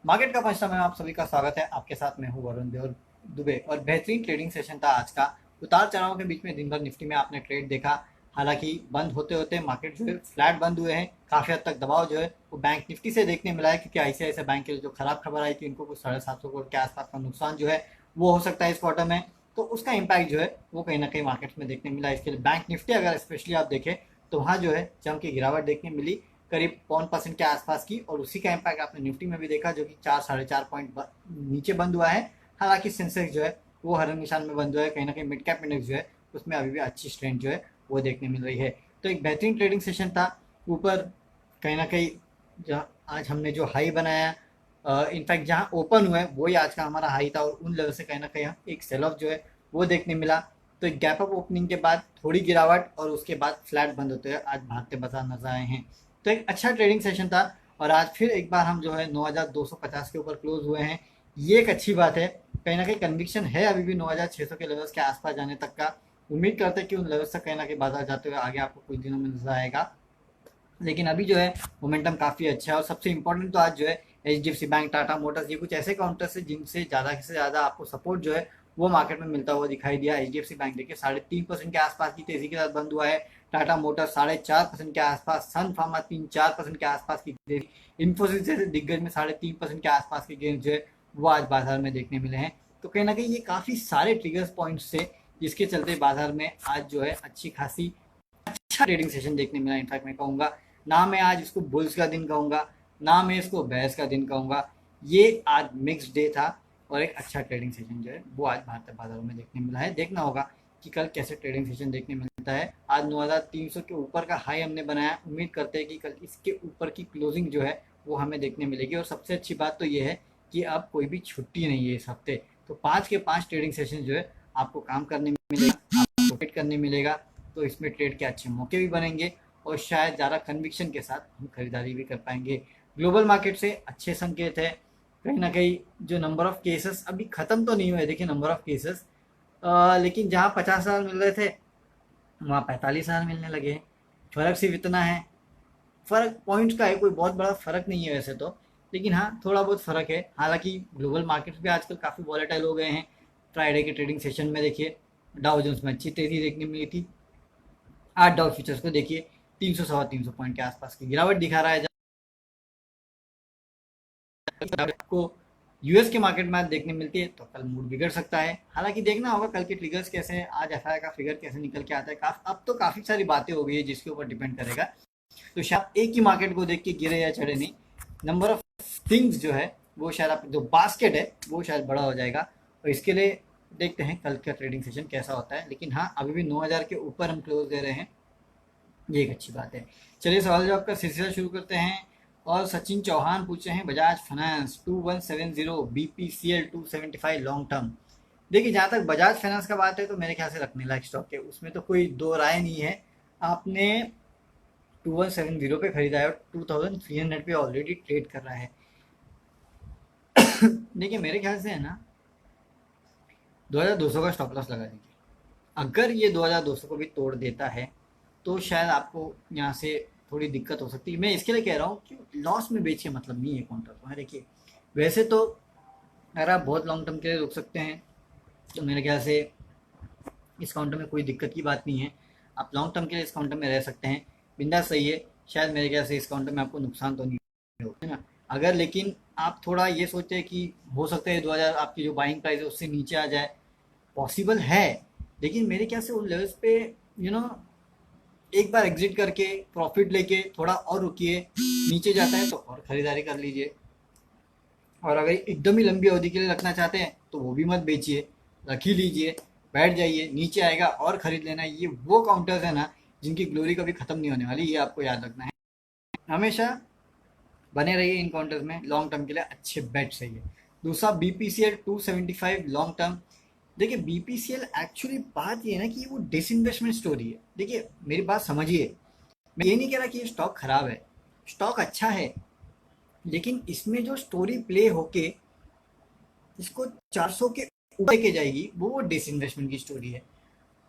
Market का पंचता में आप सभी का स्वागत है। आपके साथ मैं हूँ वरुण देव दुबे और बेहतरीन ट्रेडिंग सेशन था आज का। उतार चढ़ाव के बीच में दिन भर निफ्टी में आपने ट्रेड देखा। हालांकि बंद होते होते मार्केट जो है फ्लैट बंद हुए हैं। काफ़ी हद तक दबाव जो है वो बैंक निफ्टी से देखने मिला है, क्योंकि ICICI बैंक के जो खराब खबर आई थी उनको कुछ 750 करोड़ के आसपास का नुकसान जो है वो हो सकता है इस क्वार्टर में। तो उसका इम्पैक्ट जो है वो कहीं ना कहीं मार्केट में देखने मिला। इसके लिए बैंक निफ्टी अगर स्पेशली आप देखें तो वहाँ जो है जम की गिरावट देखने मिली, करीब 0.5% के आसपास की। और उसी का इम्पैक्ट आपने निफ्टी में भी देखा, जो कि 4-4.5 पॉइंट नीचे बंद हुआ है। हालांकि सेंसेक्स जो है वो हरे निशान में बंद हुआ है। कहीं ना कहीं मिड कैप इंडेक्स जो है उसमें अभी भी अच्छी स्ट्रेंथ जो है वो देखने मिल रही है। तो एक बेहतरीन ट्रेडिंग सेशन था। ऊपर कहीं ना कहीं जहाँ आज हमने जो हाई बनाया, इनफैक्ट जहाँ ओपन हुआ है वही आज का हमारा हाई था, और उन लेवल से कहीं ना कहीं एक सेल ऑफ जो है वो देखने मिला। तो एक गैप अप ओपनिंग के बाद थोड़ी गिरावट और उसके बाद फ्लैट बंद होते हुए आज भागते बाजार नजर आए हैं। तो एक अच्छा ट्रेडिंग सेशन था। और आज फिर एक बार हम जो है 9250 के ऊपर क्लोज हुए हैं। ये एक अच्छी बात है। कहीं ना कहीं कन्विक्शन है अभी भी 9600 के लेवल्स के आसपास जाने तक का। उम्मीद करते हैं कि उन लेवल्स तक कहीं ना कहीं बाजार जाते हुए आगे आपको कुछ दिनों में नजर आएगा। लेकिन अभी जो है मोमेंटम काफ़ी अच्छा है। और सबसे इंपॉर्टेंट तो आज जो है HDFC बैंक, टाटा मोटर्स, ये कुछ ऐसे काउंटर्स है जिनसे ज़्यादा से ज़्यादा आपको सपोर्ट जो है वो मार्केट में मिलता हुआ दिखाई दिया। HDFC बैंक देखिए 3.5% के आसपास की तेजी के साथ बंद हुआ है। टाटा मोटर्स 4.5% के आसपास, सन फार्मा 3-4% के आसपास की तेजी, इन्फोसिस जैसे दिग्गज में 3.5% के आसपास के गेंस जो है वो आज बाजार में देखने मिले हैं। तो कहीं ना कहीं ये काफ़ी सारे ट्रिगर्स पॉइंट्स थे जिसके चलते बाजार में आज जो है अच्छी खासी अच्छा ट्रेडिंग सेशन देखने मिला। इनफैक्ट मैं कहूँगा, ना मैं आज इसको बुल्स का दिन कहूँगा, ना मैं इसको बेयर्स का दिन कहूँगा। ये आज मिक्स डे था और एक अच्छा ट्रेडिंग सेशन जो है वो आज भारतीय बाजारों में देखने मिला है। देखना होगा कि कल कैसे ट्रेडिंग सेशन देखने मिलता है। आज 9300 के ऊपर का हाई हमने बनाया। उम्मीद करते हैं कि कल इसके ऊपर की क्लोजिंग जो है वो हमें देखने मिलेगी। और सबसे अच्छी बात तो ये है कि अब कोई भी छुट्टी नहीं है इस हफ्ते। तो 5 के 5 ट्रेडिंग सेशन जो है आपको काम करने मिलेगा, आपको ट्रेड करने मिलेगा। तो इसमें ट्रेड के अच्छे मौके भी बनेंगे और शायद ज़्यादा कन्विक्शन के साथ हम खरीदारी भी कर पाएंगे। ग्लोबल मार्केट से अच्छे संकेत है। कहीं ना कहीं जो नंबर ऑफ केसेस अभी ख़त्म तो नहीं हुए, देखिए नंबर ऑफ केसेस, लेकिन जहाँ 50,000 मिल रहे थे वहाँ 45,000 मिलने लगे हैं। फ़र्क सिर्फ इतना है, फ़र्क पॉइंट्स का है, कोई बहुत बड़ा फ़र्क नहीं है वैसे तो। लेकिन हाँ, थोड़ा बहुत फ़र्क है। हालांकि ग्लोबल मार्केट्स भी आजकल काफ़ी वॉलेटाइल हो गए हैं। फ्राइडे के ट्रेडिंग सेशन में देखिए डाउ जोन्स में अच्छी तेज़ी देखने मिली थी। आज डाउ फ्यूचर्स को देखिए 300 सवा 300 पॉइंट के आसपास की गिरावट दिखा रहा है। जब आपको US के मार्केट में आज देखने मिलती है तो कल मूड बिगड़ सकता है। हालांकि देखना होगा कल के ट्रिगर्स कैसे हैं, आज FI का फिगर कैसे निकल के आता है। अब तो काफ़ी सारी बातें हो गई है जिसके ऊपर डिपेंड करेगा। तो शायद एक ही मार्केट को देख के गिरे या चढ़े नहीं, नंबर ऑफ थिंग्स जो है वो शायद आप जो बास्केट है वो शायद बड़ा हो जाएगा। और इसके लिए देखते हैं कल का ट्रेडिंग सेशन कैसा होता है। लेकिन हाँ, अभी भी 9000 के ऊपर हम क्लोज दे रहे हैं, ये एक अच्छी बात है। चलिए सवाल जवाब का सिलसिला शुरू करते हैं। और सचिन चौहान पूछे हैं Bajaj finance 2170, BPCL 275 long term. देखिए जहाँ तक बजाज फाइनेंस का बात है तो मेरे ख्याल से रखने लायक स्टॉक है, उसमें तो कोई दो राय नहीं है। आपने 2170 पे खरीदा है और 2300 पे ऑलरेडी ट्रेड कर रहा है। देखिए मेरे ख्याल से है ना, 2200 का स्टॉप लॉस लगा दीजिए। अगर ये 2200 को भी तोड़ देता है तो शायद आपको यहाँ से थोड़ी दिक्कत हो सकती है। मैं इसके लिए कह रहा हूँ कि लॉस में बेचिए, मतलब नहीं है काउंटर को। हाँ, देखिए वैसे तो अगर आप बहुत लॉन्ग टर्म के लिए रुक सकते हैं तो मेरे ख्याल से इस काउंटर में कोई दिक्कत की बात नहीं है। आप लॉन्ग टर्म के लिए इस काउंटर में रह सकते हैं, बिंदास सही है। शायद मेरे ख्याल से इस काउंटर में आपको नुकसान तो नहीं होगा, है ना। अगर लेकिन आप थोड़ा ये सोचते हैं कि हो सकता है 2000 आपकी जो बाइंग प्राइस है उससे नीचे आ जाए, पॉसिबल है। लेकिन मेरे ख्याल से उन लेवल्स पे यू नो एक बार एग्जिट करके प्रॉफिट लेके थोड़ा और रुकिए, नीचे जाता है तो और खरीदारी कर लीजिए। और अगर एकदम ही लंबी अवधि के लिए रखना चाहते हैं तो वो भी मत बेचिए, रख ही लीजिए, बैठ जाइए, नीचे आएगा और खरीद लेना। ये वो काउंटर्स है ना जिनकी ग्लोरी कभी खत्म नहीं होने वाली, ये आपको याद रखना है। हमेशा बने रहिए इन काउंटर्स में, लॉन्ग टर्म के लिए अच्छे बेट सही है। दूसरा BPCL 275 लॉन्ग टर्म। देखिए BPCL एक्चुअली बात ये है ना कि वो डिसइन्वेस्टमेंट स्टोरी है। देखिए मेरी बात समझिए, मैं ये नहीं कह रहा कि ये स्टॉक खराब है, स्टॉक अच्छा है। लेकिन इसमें जो स्टोरी प्ले होके इसको 400 के ऊपर लेके जाएगी वो डिसइन्वेस्टमेंट की स्टोरी है।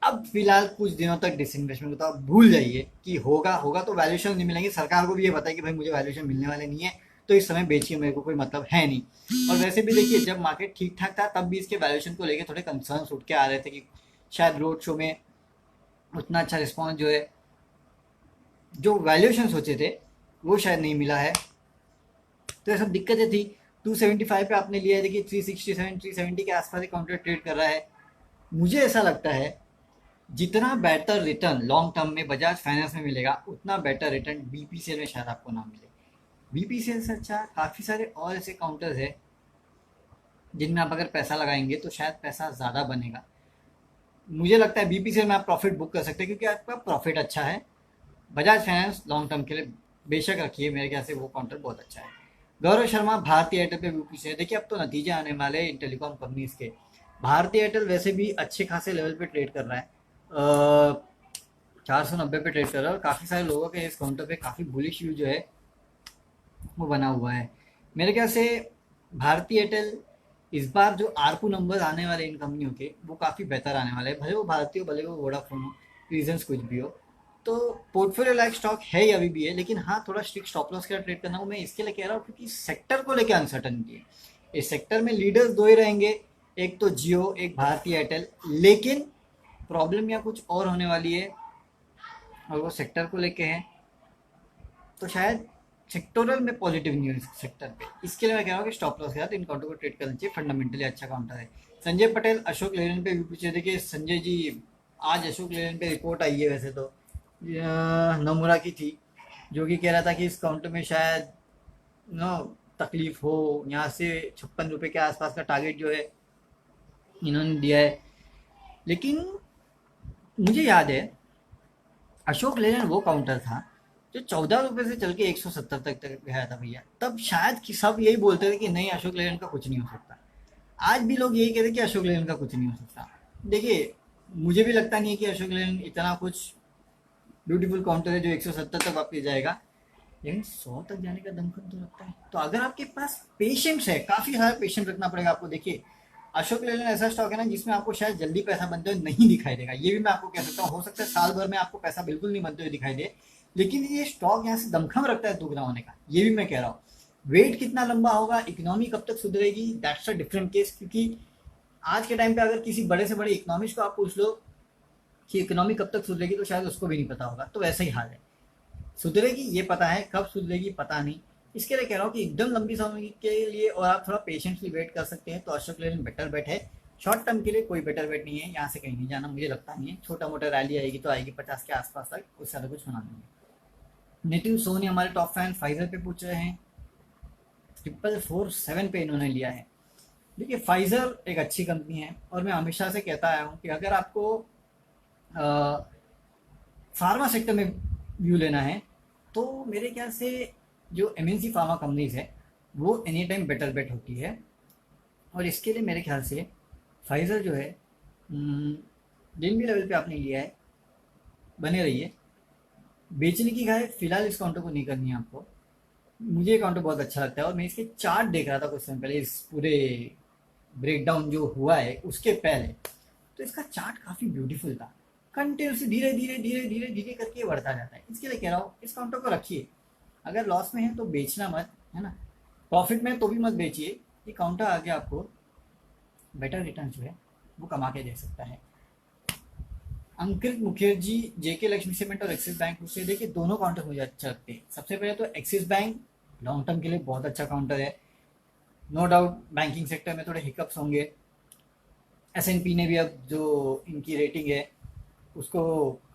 अब फिलहाल कुछ दिनों तक डिसइन्वेस्टमेंट को तो आप भूल जाइए कि होगा होगा तो वैल्यूएशन नहीं मिलेंगे। सरकार को भी ये पता है कि भाई मुझे वैल्यूएशन मिलने वाले नहीं है, तो इस समय बेचिए, मेरे को कोई मतलब है नहीं। और वैसे भी देखिए जब मार्केट ठीक ठाक था तब भी इसके वैल्यूएशन को लेके थोड़े कंसर्न्स उठ के आ रहे थे कि शायद रोड शो में उतना अच्छा रिस्पॉन्स जो है, जो वैल्यूएशन सोचे थे वो शायद नहीं मिला है। तो ये सब दिक्कतें थी। 275 पे आपने लिया है, देखिए 367 370 के आसपास काउंटर ट्रेड कर रहा है। मुझे ऐसा लगता है जितना बेटर रिटर्न लॉन्ग टर्म में बजाज फाइनेंस में मिलेगा उतना बेटर रिटर्न बीपीसीएल में शायद आपको ना मिले। बीपीसीएल से अच्छा काफ़ी सारे और ऐसे काउंटर्स है जिनमें आप अगर पैसा लगाएंगे तो शायद पैसा ज़्यादा बनेगा। मुझे लगता है बीपीसीएल में आप प्रॉफिट बुक कर सकते हैं क्योंकि आपका प्रॉफिट अच्छा है। बजाज फाइनेंस लॉन्ग टर्म के लिए बेशक रखिए, मेरे ख्याल से वो काउंटर बहुत अच्छा है। गौरव शर्मा भारतीय एयरटेल पे बीपीसीएल, देखिए अब तो नतीजे आने वाले इन टेलीकॉम कंपनीज के। भारतीय एयरटेल वैसे भी अच्छे खासे लेवल पे ट्रेड कर रहा है, 490 पे ट्रेड कर रहा है, और काफ़ी सारे लोगों के इस काउंटर पे काफ़ी बुलिश व्यू जो है वो बना हुआ है। मेरे ख्याल से भारतीय एयरटेल इस बार जो आरपू नंबर आने वाले इन कंपनियों के वो काफ़ी बेहतर आने वाले हैं, भले वो भारतीय हो भले वो वोडाफोन हो, रीजंस कुछ भी हो। तो पोर्टफोलियो लाइक स्टॉक है ही अभी भी है, लेकिन हाँ थोड़ा स्ट्रिक्ट स्टॉप लॉस के साथ ट्रेड करना वो मैं इसके लिए कह रहा हूँ क्योंकि सेक्टर को लेकर अनसर्टनिटी है। इस सेक्टर में लीडर्स दो ही रहेंगे, एक तो जियो एक भारतीय एयरटेल, लेकिन प्रॉब्लम या कुछ और होने वाली है और वो सेक्टर को लेके है। तो शायद सेक्टोरल में पॉजिटिव न्यूज सेक्टर पे, इसके लिए मैं कह रहा हूँ कि स्टॉप लॉस के साथ इन काउंटर को ट्रेड करना चाहिए, फंडामेंटली अच्छा काउंटर है। संजय पटेल अशोक लेलैंड पे भी पूछे थे कि संजय जी आज अशोक लेलैंड पे रिपोर्ट आई है वैसे तो नमूरा की थी, जो कि कह रहा था कि इस काउंटर में शायद नो तकलीफ हो, यहाँ से 56 रुपये के आसपास का टारगेट जो है इन्होंने दिया है। लेकिन मुझे याद है अशोक लेलैंड वो काउंटर था जो 14 रुपये से चल के 170 तक गया था भैया, तब शायद कि सब यही बोलते थे कि नहीं अशोक लेलैंड का कुछ नहीं हो सकता। आज भी लोग यही कहते हैं कि अशोक लेलैंड का कुछ नहीं हो सकता। देखिए मुझे भी लगता नहीं है कि अशोक लेलैंड इतना कुछ ब्यूटीफुल काउंटर है जो 170 तक वापस जाएगा, लेकिन 100 तक जाने का दमखम तो लगता है। तो अगर आपके पास पेशेंस है, काफ़ी सारा पेशेंस रखना पड़ेगा आपको। देखिए अशोक लेलैंड ऐसा स्टॉक है ना जिसमें आपको शायद जल्दी पैसा बनते हुए नहीं दिखाई देगा, ये भी मैं आपको कह सकता हूँ। हो सकता है साल भर में आपको पैसा बिल्कुल नहीं बनते हुए दिखाई दे, लेकिन ये स्टॉक यहाँ से दमखम रखता है दुगना होने का, ये भी मैं कह रहा हूँ। वेट कितना लंबा होगा, इकोनॉमी कब तक सुधरेगी, दैट्स अ डिफरेंट केस। क्योंकि आज के टाइम पे अगर किसी बड़े से बड़े इकोनॉमिस्ट को आप पूछ लो कि इकोनॉमी कब तक सुधरेगी तो शायद उसको भी नहीं पता होगा। तो वैसा ही हाल है, सुधरेगी ये पता है, कब सुधरेगी पता नहीं। इसके लिए कह रहा हूँ कि एकदम लंबी समय के लिए और आप थोड़ा पेशेंटली वेट कर सकते हैं तो अशोक लेलैंड बेटर बेट है। शॉर्ट टर्म के लिए कोई बेटर बेट नहीं है, यहाँ से कहीं नहीं जाना मुझे लगता नहीं है। छोटा मोटा रैली आएगी तो आएगी 50 के आसपास तक, उससे ज़्यादा कुछ होना नहीं है। नितिन सोनी हमारे टॉप फैन फाइजर पे पूछ रहे हैं, 4447 पे इन्होंने लिया है। देखिए फाइजर एक अच्छी कंपनी है और मैं हमेशा से कहता आया हूँ कि अगर आपको फार्मा सेक्टर में व्यू लेना है तो मेरे ख्याल से जो एमएनसी फार्मा कंपनीज है वो एनी टाइम बेटर बेट होती है। और इसके लिए मेरे ख्याल से फाइजर जो है दिन भी लेवल पे आपने लिया है, बने रहिए। बेचने की खाए फिलहाल इस काउंटर को नहीं करनी है आपको। मुझे ये काउंटर बहुत अच्छा लगता है और मैं इसके चार्ट देख रहा था कुछ समय पहले, इस पूरे ब्रेकडाउन जो हुआ है उसके पहले, तो इसका चार्ट काफ़ी ब्यूटीफुल था। कंटिन्यूसली धीरे धीरे धीरे धीरे धीरे करके बढ़ता जाता है। इसके लिए कह रहा हूँ इस काउंटर को रखिए, अगर लॉस में है तो बेचना मत, है ना। प्रॉफिट में तो भी मत बेचिए, ये काउंटर आगे आपको बेटर रिटर्न जो है वो कमा के दे सकता है। अंकित मुखर्जी जेके लक्ष्मी सीमेंट और एक्सिस बैंक से, देखिए दोनों काउंटर मुझे अच्छा लगते हैं। सबसे पहले तो एक्सिस बैंक लॉन्ग टर्म के लिए बहुत अच्छा काउंटर है, नो डाउट। बैंकिंग सेक्टर में थोड़े हिकअप्स होंगे, एसएनपी ने भी अब जो इनकी रेटिंग है उसको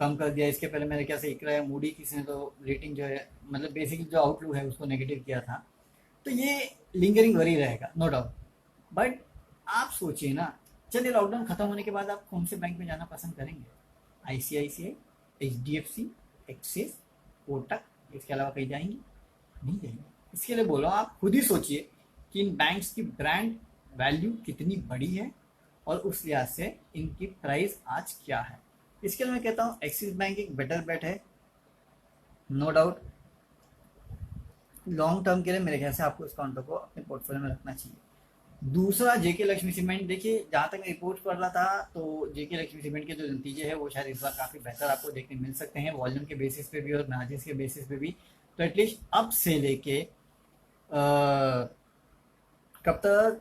कम कर दिया। इसके पहले मेरे ख्याल से इकरा या मूडी किसी ने तो रेटिंग जो है मतलब बेसिकली जो आउटलुक है उसको नेगेटिव किया था। तो ये लिंगरिंग वरी रहेगा नो डाउट। बट आप सोचिए ना, चलिए लॉकडाउन खत्म होने के बाद आप कौन से बैंक में जाना पसंद करेंगे? आईसीआईसीआई, एचडीएफसी, एक्सिस, कोटक, इसके अलावा कहीं जाएंगे? नहीं जाएंगे। इसके लिए बोलो आप खुद ही सोचिए कि इन बैंक्स की ब्रांड वैल्यू कितनी बड़ी है और उस लिहाज से इनकी प्राइस आज क्या है। इसके लिए मैं कहता हूँ एक्सिस बैंक एक बेटर बेट है नो डाउट। लॉन्ग टर्म के लिए मेरे ख्याल से आपको इस काउंटर को अपने पोर्टफोलियो में रखना चाहिए। दूसरा जेके लक्ष्मी सीमेंट, देखिए जहाँ तक मैं रिपोर्ट पढ़ रहा था तो जेके लक्ष्मी सीमेंट के जो नतीजे हैं वो शायद इस बार काफ़ी बेहतर आपको देखने मिल सकते हैं, वॉल्यूम के बेसिस पे भी और मार्जिन के बेसिस पे भी। तो एटलीस्ट अब से लेके कब तक,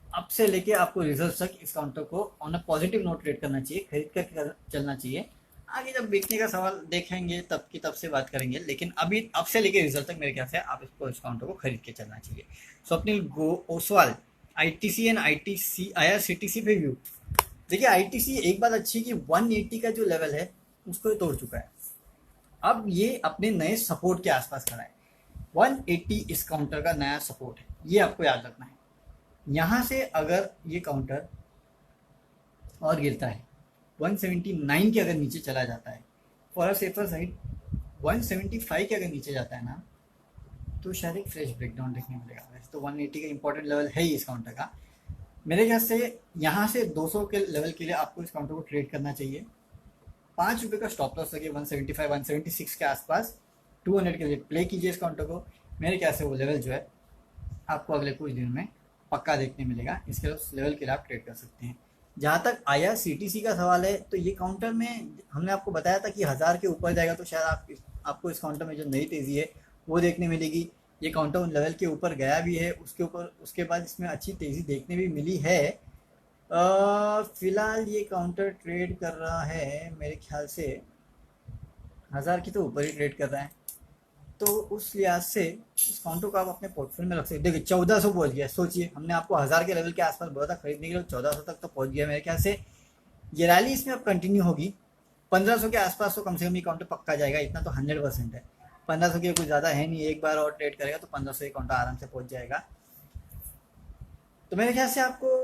अब से लेके आपको रिजल्ट तक इस काउंटर को on a positive note trade करना चाहिए, खरीद कर चलना चाहिए। आगे जब बेचने का सवाल देखेंगे तब की तब से बात करेंगे, लेकिन अभी अब से लेके रिजल्ट तक मेरे ख्याल से आप इसको, इस काउंटर को खरीद के चलना चाहिए। Swapnil Oswal, ITC and ITC IRCTC पे व्यू। देखिए आईटीसी एक बात अच्छी है कि 180 का जो लेवल है उसको ये तोड़ चुका है, अब ये अपने नए सपोर्ट के आसपास खड़ा है। 180 इस काउंटर का नया सपोर्ट है, ये आपको याद रखना है। यहाँ से अगर ये काउंटर और गिरता है 179 के अगर नीचे चला जाता है, फॉर अ सेफर साइड 175 के अगर नीचे जाता है ना, तो शायद एक फ्रेश ब्रेकडाउन देखने मिलेगा। वैसे तो 180 का इंपॉर्टेंट लेवल है ही इस काउंटर का। मेरे ख्याल से यहाँ से 200 के लेवल के लिए आपको इस काउंटर को ट्रेड करना चाहिए। ₹5 का स्टॉप लॉस लगे 175 176 के आसपास, 200 के लिए प्ले कीजिए इस काउंटर को। मेरे ख्याल से वो लेवल जो है आपको अगले कुछ दिन में पक्का देखने मिलेगा, इसके उस लेवल के लिए आप ट्रेड कर सकते हैं। जहाँ तक आईआरसीटीसी का सवाल है, तो ये काउंटर में हमने आपको बताया था कि 1000 के ऊपर जाएगा तो शायद आपको इस काउंटर में जो नई तेज़ी है वो देखने मिलेगी। ये काउंटर उन लेवल के ऊपर गया भी है, उसके बाद इसमें अच्छी तेज़ी देखने भी मिली है। फिलहाल ये काउंटर ट्रेड कर रहा है मेरे ख्याल से 1000 की तो ऊपर ही ट्रेड कर रहा है, तो उस लिहाज से इस काउंटर को आप अपने पोर्टफोलियो में रख सकते हैं। देखिए 1400 पहुंच गया, सोचिए हमने आपको 1000 के लेवल के आसपास बोला था खरीदने के लिए, 1400 तक तो पहुंच गया। मेरे ख्याल से ये रैली इसमें अब कंटिन्यू होगी। 1500 के आसपास तो कम से कम ये काउंटर पक्का जाएगा, इतना तो 100% है। 1500 के कुछ ज़्यादा है नहीं, एक बार और ट्रेड करेगा तो 1500 काउंटर आराम से पहुंच जाएगा। तो मेरे ख्याल से आपको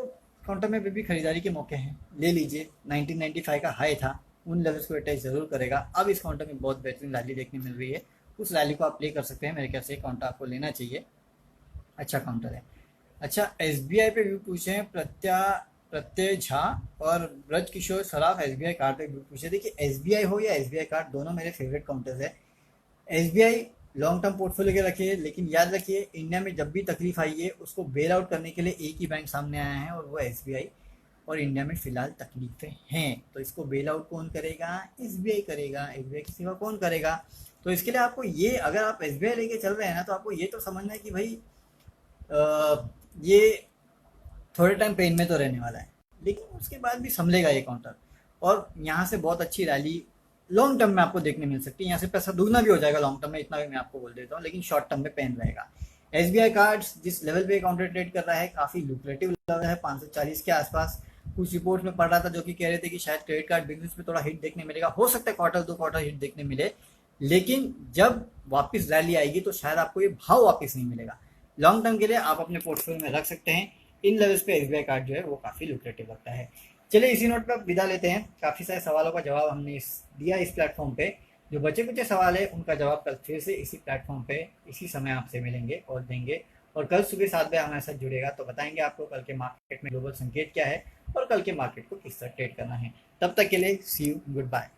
काउंटर में भी खरीदारी के मौके हैं, ले लीजिए। 1995 का हाई था, उन लेवल्स को अटैच जरूर करेगा। अब इस काउंटर में बहुत बेहतरीन रैली देखने मिल रही है, उस रैली को आप प्ले कर सकते हैं। मेरे ख्याल से काउंटर आपको लेना चाहिए, अच्छा काउंटर है। अच्छा, एसबीआई पे व्यू पूछे हैं प्रत्यय झा और ब्रज किशोर सराफ एसबीआई कार्ड पे व्यू पूछे। देखिए एसबीआई हो या एसबीआई कार्ड, दोनों मेरे फेवरेट काउंटर्स है। एसबीआई लॉन्ग टर्म पोर्टफोलियो के रखिए, लेकिन याद रखिए इंडिया में जब भी तकलीफ आई है उसको बेल आउट करने के लिए एक ही बैंक सामने आया है और वो एसबीआई। और इंडिया में फिलहाल तकलीफें हैं, तो इसको बेल आउट कौन करेगा? एसबीआई करेगा। एसबीआई के सिवा कौन करेगा? तो इसके लिए आपको ये, अगर आप एसबीआई लेके चल रहे हैं ना, तो आपको ये तो समझना है कि भाई ये थोड़े टाइम पेन में तो रहने वाला है, लेकिन उसके बाद भी संभलेगा ये काउंटर। और यहाँ से बहुत अच्छी रैली लॉन्ग टर्म में आपको देखने मिल सकती है। यहाँ से पैसा दुगना भी हो जाएगा लॉन्ग टर्म में, इतना भी मैं आपको बोल देता हूँ, लेकिन शॉर्ट टर्म में पेन रहेगा। एसबीआई कार्ड्स जिस लेवल पे काउंटर ट्रेड कर रहा है काफ़ी लुक्रेटिव लेवल है, 540 के आसपास। कुछ रिपोर्ट में पढ़ रहा था जो कि कह रहे थे कि शायद क्रेडिट कार्ड बिजनेस में थोड़ा हिट देखने मिलेगा, हो सकता है क्वार्टर 2 क्वार्टर हिट देखने मिले, लेकिन जब वापस रैली आएगी तो शायद आपको ये भाव वापस नहीं मिलेगा। लॉन्ग टर्म के लिए आप अपने पोर्टफोलियो में रख सकते हैं। इन लेवल्स पे एसबीआई कार्ड जो है वो काफ़ी लुक्रेटिव लगता है। चलिए इसी नोट पर विदा लेते हैं। काफ़ी सारे सवालों का जवाब हमने दिया इस प्लेटफॉर्म पे। जो बचे कुछ सवाल है उनका जवाब कल फिर से इसी प्लेटफॉर्म पे इसी समय आपसे मिलेंगे और देंगे। और कल सुबह 7 बजे हमारे साथ जुड़ेगा तो बताएंगे आपको कल के मार्केट में ग्लोबल संकेत क्या है और कल के मार्केट को किस तरह ट्रेड करना है। तब तक के लिए सी यू, गुड बाय।